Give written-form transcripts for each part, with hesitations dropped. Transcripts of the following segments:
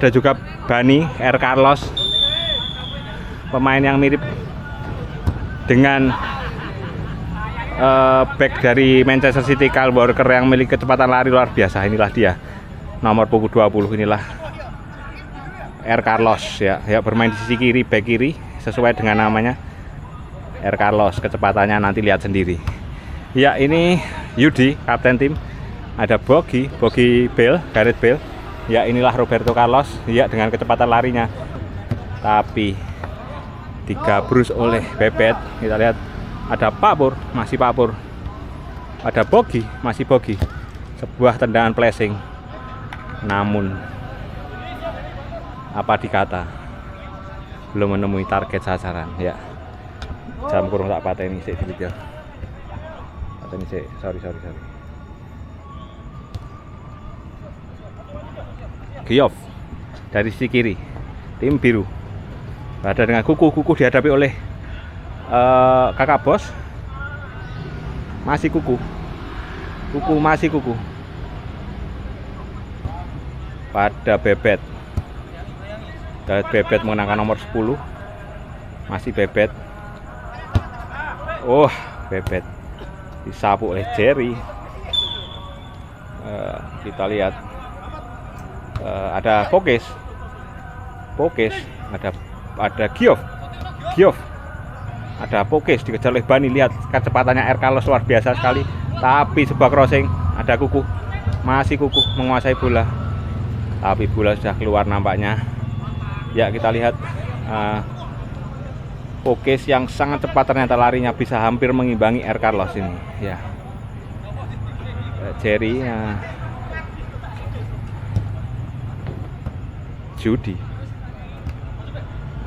Ada juga Bani R. Carlos, pemain yang mirip dengan back dari Manchester City, Kyle Walker, yang memiliki kecepatan lari luar biasa. Inilah dia, nomor punggung 20. Inilah R. Carlos ya, bermain di sisi kiri, back kiri, sesuai dengan namanya R. Carlos. Kecepatannya nanti lihat sendiri. Ya, ini Yudi, kapten tim. Ada Bogi Bale, Gareth Bale. Ya, inilah Roberto Carlos ya, dengan kecepatan larinya, tapi digabrus oleh Bebet. Kita lihat ada Pak Pur, masih Pak Pur. Ada Bogi, masih Bogi. Sebuah tendangan flashing, namun apa dikata, belum menemui target sasaran ya. Jam kurung tak pateni sik di video. Pateni sik, sorry. Gioff dari sisi kiri, tim biru. Ada dengan Kuku dihadapi oleh kakak bos. Masih Kuku pada Bebet. Bebet mengenangkan nomor 10. Masih Bebet. Bebet disapu oleh Jerry. Kita lihat ada Pokes, ada Gioff, ada Pokes dikejar oleh Bani. Lihat kecepatannya R. Carlos luar biasa sekali, tapi sebuah crossing. Ada Kuku, masih Kuku menguasai bola, tapi bola sudah keluar nampaknya ya. Kita lihat Pokes yang sangat cepat, ternyata larinya bisa hampir mengimbangi R. Carlos ini ya. Jerry Judi,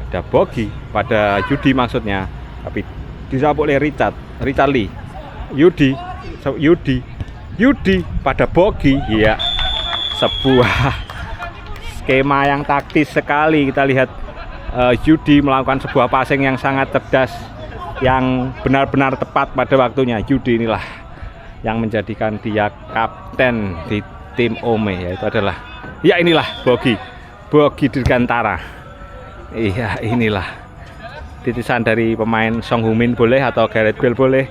ada Bogi pada Yudi maksudnya, tapi disapu oleh Richard Lee. Yudi pada Bogi ya. Sebuah skema yang taktis sekali. Kita lihat Yudi melakukan sebuah passing yang sangat cerdas, yang benar-benar tepat pada waktunya. Yudi inilah yang menjadikan dia kapten di tim Ome, yaitu adalah inilah Bogi Dirgantara. Iya, inilah titisan dari pemain Song Heung-min boleh, atau Gareth Bale boleh,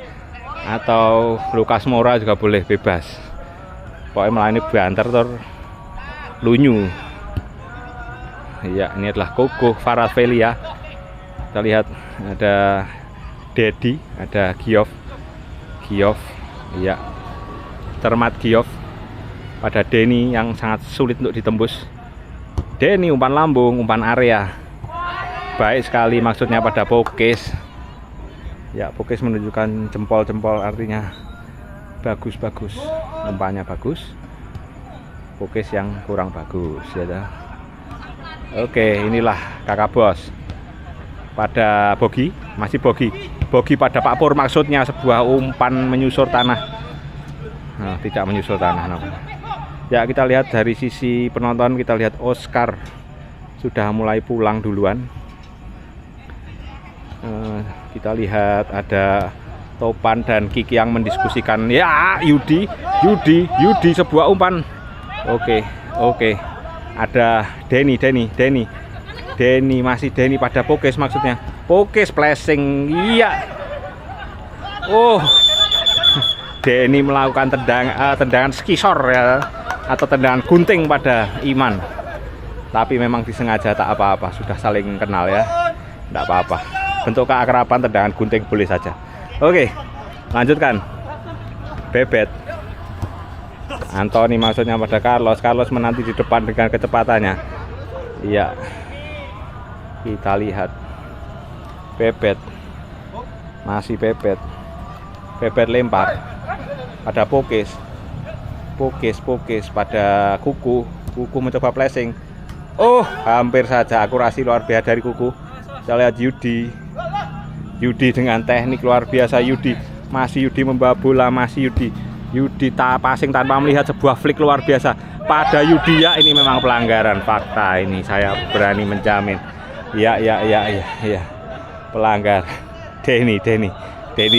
atau Lucas Moura juga boleh, bebas. Pokoknya melayani banter lunyu. Iya, ini adalah Koko Kvaratskhelia. Kita lihat ada Dedi, ada Gioff. Iya, cermat Gioff pada Denny yang sangat sulit untuk ditembus. Denny umpan lambung, umpan area, baik sekali maksudnya pada Pokes. Ya, Pokes menunjukkan jempol-jempol, artinya bagus, umpannya bagus. Pokes yang kurang bagus ya. Oke, inilah kakak bos pada Bogi, masih Bogi pada Pak Pur, maksudnya sebuah umpan menyusur tanah. Tidak menyusur tanah namanya. Ya, kita lihat dari sisi penonton, kita lihat Oscar sudah mulai pulang duluan. Kita lihat ada Topan dan Kiki yang mendiskusikan. Ya, Yudi sebuah umpan. Oke. Ada Denny, masih Denny pada Pokes maksudnya. Pokes flashing. Iya. Denny melakukan tendangan skisor ya, atau tendangan gunting pada Iman, tapi memang disengaja, tak apa-apa, sudah saling kenal ya, tidak apa-apa, bentuk keakraban tendangan gunting boleh saja. Oke, lanjutkan. Bebet Anthony maksudnya pada Carlos menanti di depan dengan kecepatannya. Iya, kita lihat Bebet, masih Bebet lempar pada Pokes pada Kuku mencoba flashing. Hampir saja, akurasi luar biasa dari Kuku. Kita lihat Yudi dengan teknik luar biasa. Yudi membawa bola, masih Yudi passing tanpa melihat, sebuah flick luar biasa pada Yudi. Ya, ini memang pelanggaran, fakta ini saya berani menjamin. Ya, pelanggar. Denny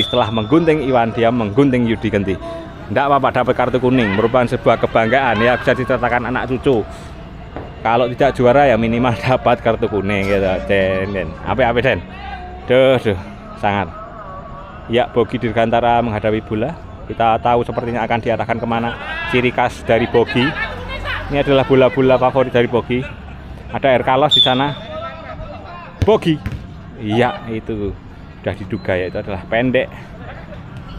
setelah menggunting Iwan, dia menggunting Yudi ganti. Tidak apa-apa, dapat kartu kuning, merupakan sebuah kebanggaan ya, bisa diceritakan anak cucu. Kalau tidak juara ya minimal dapat kartu kuning gitu. Den. Apa Den? Duh, sangat. Ya, Bogi Dirgantara menghadapi bola. Kita tahu sepertinya akan diarahkan kemana. Ciri khas dari Bogi. Ini adalah bola-bola favorit dari Bogi. Ada Air Carlos di sana. Bogi. Iya, itu sudah diduga ya, itu adalah pendek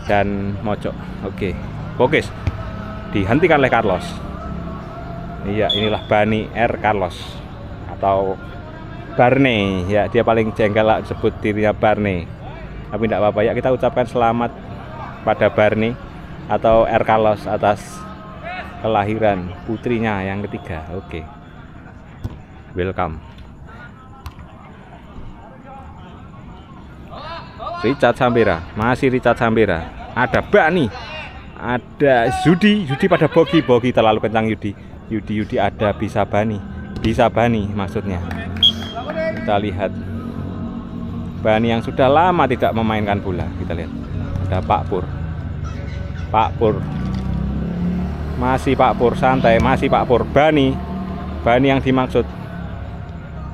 dan mocok. Oke. Bokis dihentikan oleh Carlos. Iya, inilah Bani Air Carlos atau Barney. Ya, dia paling jengkel lah sebut dirinya Barney. Tapi tidak apa-apa ya, kita ucapkan selamat pada Barney atau Air Carlos atas kelahiran putrinya yang ketiga. Oke. Welcome. Richard Sambera, masih Richard Sambera. Ada Bani, ada Yudi pada Bogi terlalu kencang Yudi ada bisa Bani maksudnya. Kita lihat Bani yang sudah lama tidak memainkan bola. Kita lihat ada Pak Pur masih Pak Pur santai, masih Pak Pur. Bani yang dimaksud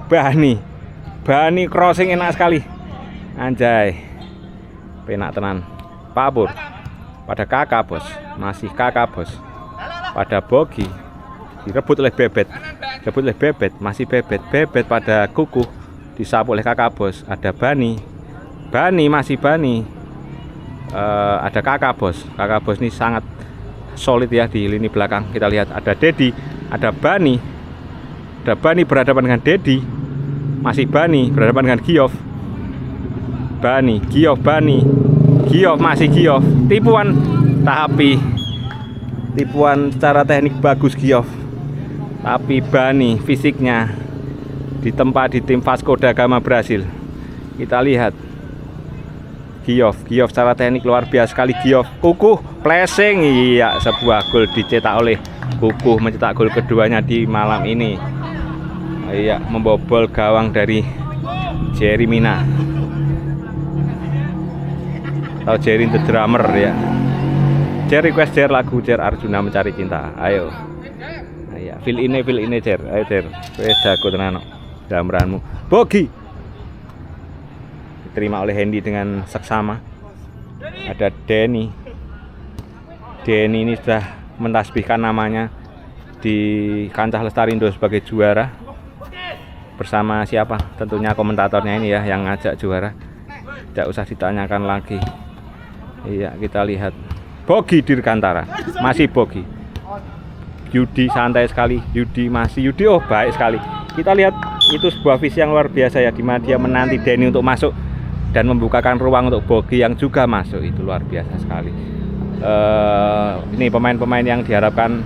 Bani crossing enak sekali, anjay, penak tenan. Pak Pur pada Kakak Bos, masih Kakak Bos. Pada Bogi direbut oleh Bebet, masih Bebet pada Kuku, disapu oleh Kakak Bos. Ada Bani masih Bani. Ada Kakak Bos ini sangat solid ya di lini belakang. Kita lihat ada Dedi, ada Bani berhadapan dengan Dedi, masih Bani berhadapan dengan Giof. Giof masih Giof, tipuan secara teknik bagus Giof, tapi Bani fisiknya ditempa di tim Vasco da Gama Brasil. Kita lihat Giof secara teknik luar biasa sekali. Giof, Kukuh flashing, iya, sebuah gol dicetak oleh Kukuh, mencetak gol keduanya di malam ini. Iya, membobol gawang dari Jerry Mina atau Jerry the Drummer ya. Request lagu Arjuna Mencari Cinta. Ayo. Iya, feel ini Jer. Ayo Jer. Wes jago tenan dameranmu. Bogi diterima oleh Hendy dengan seksama. Ada Denny ini sudah mentasbihkan namanya di kancah Lestarindo sebagai juara. Bersama siapa? Tentunya komentatornya ini ya yang ngajak juara. Tidak usah ditanyakan lagi. Iya, kita lihat Bogi Dirgantara, masih Bogi. Yudi santai sekali, Yudi oh baik sekali. Kita lihat itu sebuah visi yang luar biasa ya, di mana dia menanti Denny untuk masuk dan membukakan ruang untuk Bogi yang juga masuk. Itu luar biasa sekali. Ini pemain-pemain yang diharapkan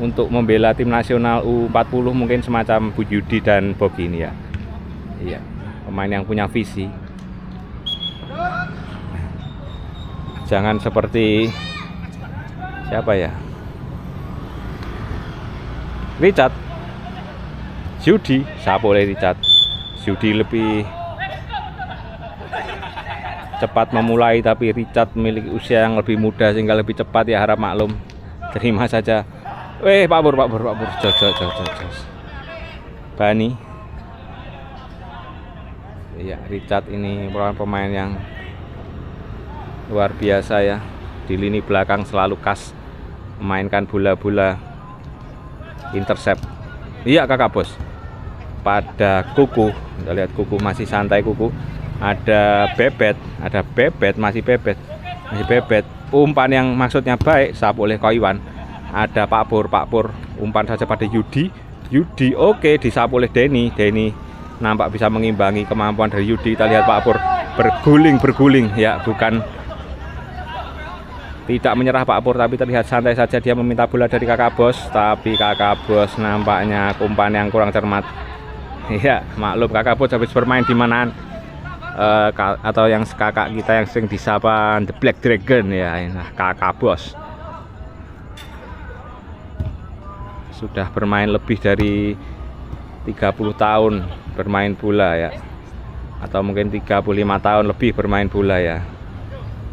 untuk membela tim nasional U40 mungkin semacam Bu Yudi dan Bogi ini ya. Iya, pemain yang punya visi. Jangan seperti siapa ya? Richard, Yudi, siapa oleh Richard? Yudi lebih cepat memulai, tapi Richard memiliki usia yang lebih muda sehingga lebih cepat ya, harap maklum. Terima saja. Pak Pur. Jos. Bani. Iya, Richard ini merupakan pemain yang luar biasa ya, di lini belakang selalu khas memainkan bola-bola intercept. Iya Kakak Bos. Pada Kuku, kita lihat Kuku masih santai. Kuku ada Bebet, masih Bebet. Umpan yang maksudnya baik sapu oleh Koiwan. Ada Pak Pur, umpan saja pada Yudi, oke, disapu oleh Denny nampak bisa mengimbangi kemampuan dari Yudi. Kita lihat Pak Pur berguling ya, bukan tidak menyerah Pak Pur, tapi terlihat santai saja. Dia meminta bola dari Kakak Bos, tapi Kakak Bos nampaknya umpan yang kurang cermat. Iya, maklum Kakak Bos habis bermain di manaan, atau yang kakak kita yang sering disapa The Black Dragon ya, nah, Kakak Bos sudah bermain lebih dari 30 tahun bermain bola ya, atau mungkin 35 tahun lebih bermain bola ya.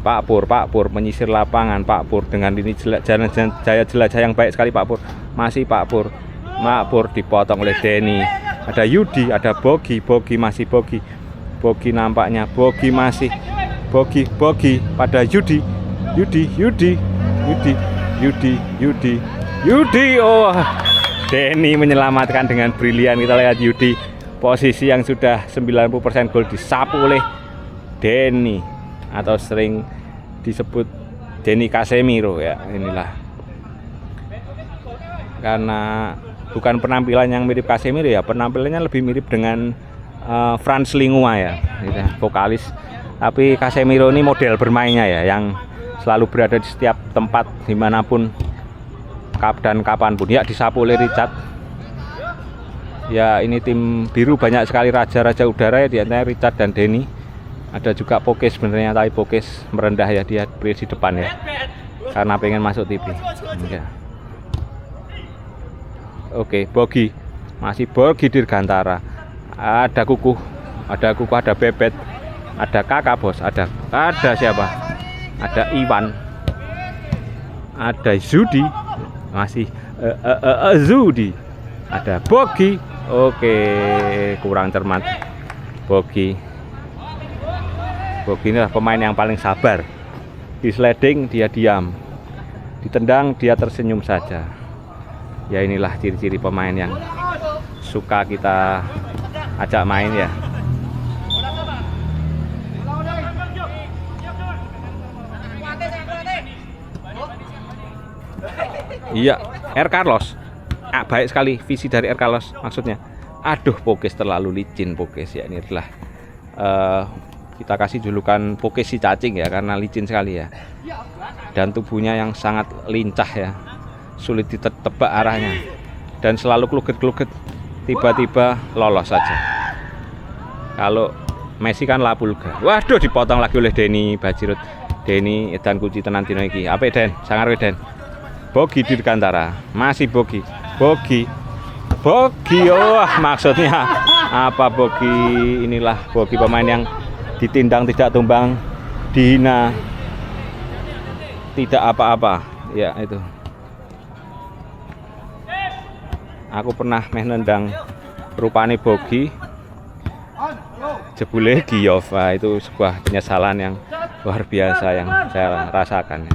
Pak Pur menyisir lapangan. Pak Pur dengan ini jaya jelajah yang baik sekali Pak Pur. masih Pak Pur. Pak Pur dipotong oleh Denny. Ada Yudi, ada Bogi, Bogi masih Bogi. Bogi nampaknya, Bogi masih Bogi pada Yudi. Oh, Denny menyelamatkan dengan brilian. Kita lihat Yudi, posisi yang sudah 90% gol disapu oleh Denny, atau sering disebut Denny Casemiro ya. Inilah, karena bukan penampilan yang mirip Casemiro ya, penampilannya lebih mirip dengan Franz Lingua ya, vokalis. Tapi Casemiro ini model bermainnya ya, yang selalu berada di setiap tempat dimanapun dan kapanpun. Ya, disapu oleh Richard. Ya, ini tim biru banyak sekali raja-raja udara ya, di antara Richard dan Denny. Ada juga Pokes sebenarnya, tapi Pokes merendah ya, dia berdiri di depan ya, karena pengen masuk TV. Ya. Oke, Bogi masih Bogi Dirgantara. Ada Kukuh, ada Bebet, ada Kakak Bos, ada siapa? Ada Iwan, ada Zudi, masih Zudi, ada Bogi. Oke, kurang cermat Bogi. Bogi inilah pemain yang paling sabar. Di sliding dia diam, ditendang dia tersenyum saja. Ya, inilah ciri-ciri pemain yang suka kita ajak main ya. Iya, R. Carlos. Baik sekali visi dari R. Carlos, maksudnya. Aduh, Pokes terlalu licin Pokes ya. Ini adalah kita kasih julukan Pokes si cacing ya, karena licin sekali ya. Dan tubuhnya yang sangat lincah ya. Sulit ditebak arahnya. Dan selalu kluget-kluget, tiba-tiba lolos saja. Kalau Messi kan lapulga. Waduh, dipotong lagi oleh Denny Bajirut. Denny edan kunci tenan dino iki. Apik Den, sangar we Den. Bogi Dirgantara, masih Bogi. Oh, maksudnya apa Bogi? Inilah Bogi, pemain yang ditindang tidak tumbang, dihina tidak apa-apa. Ya, itu. Aku pernah nendang rupane Bogi, jebule Giyov. Itu sebuah penyesalan yang luar biasa yang saya rasakan.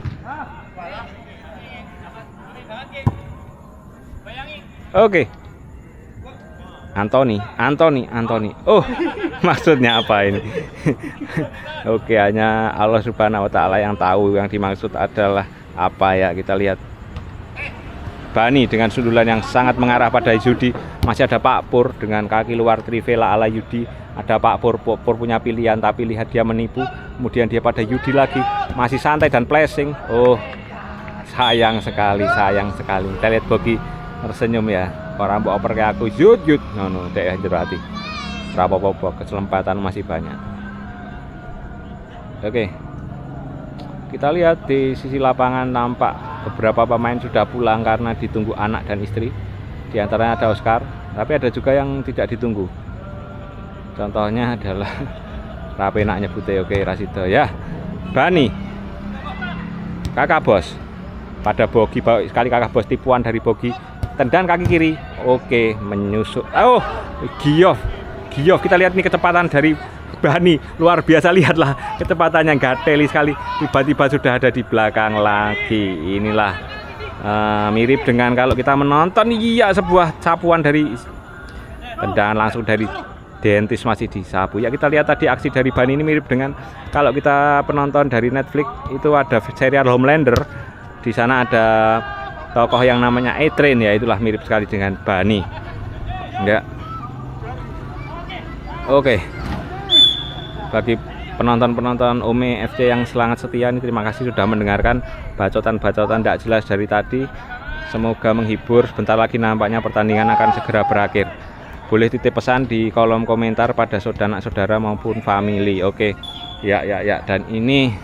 Oke. Anthony. Oh, maksudnya apa ini? Oke, hanya Allah Subhanahu wa taala yang tahu yang dimaksud adalah apa ya. Kita lihat Bani dengan sundulan yang sangat mengarah pada Yudi. Masih ada Pak Pur dengan kaki luar trivela ala Yudi. Ada Pak Pur punya pilihan, tapi lihat dia menipu. Kemudian dia pada Yudi lagi, masih santai dan flashing. Oh, sayang sekali. Kita lihat Bogi tersenyum ya. Orang mbok oper kayak aku yut ngono dek jero ati. Ora apa-apa, kesempatan masih banyak. Oke. Kita lihat di sisi lapangan nampak beberapa pemain sudah pulang karena ditunggu anak dan istri. Di antaranya ada Oscar, tapi ada juga yang tidak ditunggu. Contohnya adalah rapi nak nyebute. Oke, Rasido ya. Bani. Kakak Bos. Pada Bogi, baik sekali Kakak Bos, tipuan dari Bogi. Tendang kaki kiri. Oke, menyusuk. Oh, Giyov. Kita lihat nih kecepatan dari Bani, luar biasa. Lihatlah kecepatannya, gateli sekali. Tiba-tiba sudah ada di belakang lagi. Inilah mirip dengan kalau kita menonton sebuah sapuan dari tendangan langsung dari Dentis masih disapu. Ya, kita lihat tadi aksi dari Bani ini mirip dengan kalau kita penonton dari Netflix itu ada serial Homelander. Di sana ada tokoh yang namanya A-Train ya, itulah mirip sekali dengan Bani. Ya. Oke. Bagi penonton-penonton Ome FC yang sangat setia ini, terima kasih sudah mendengarkan bacotan-bacotan tidak jelas dari tadi. Semoga menghibur. Sebentar lagi nampaknya pertandingan akan segera berakhir. Boleh titip pesan di kolom komentar pada saudara-saudara maupun family. Oke. Ya. Dan ini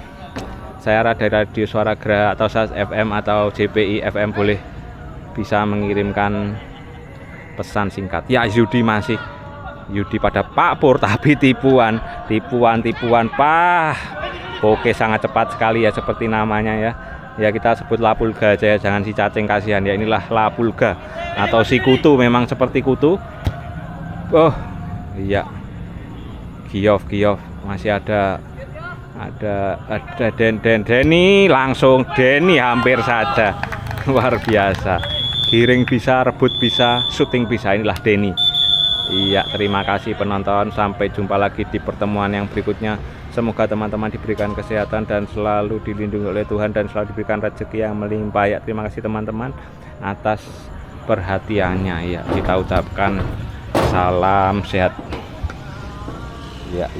saya dari Radio Suara Gerak atau SAS FM atau JPI FM boleh bisa mengirimkan pesan singkat. Ya, Yudi masih Yudi pada Pak Pur, tapi tipuan Pak. Oke, sangat cepat sekali ya seperti namanya ya. Ya kita sebut lapulga aja ya, jangan si cacing, kasihan ya. Inilah lapulga atau si kutu, memang seperti kutu. Oh iya, Giov masih ada Denny, langsung Denny hampir saja. Luar biasa, giring bisa, rebut bisa, syuting bisa. Inilah Denny. Iya, terima kasih penonton, sampai jumpa lagi di pertemuan yang berikutnya. Semoga teman-teman diberikan kesehatan dan selalu dilindungi oleh Tuhan dan selalu diberikan rezeki yang melimpah ya. Terima kasih teman-teman atas perhatiannya ya. Kita ucapkan salam sehat. Ya.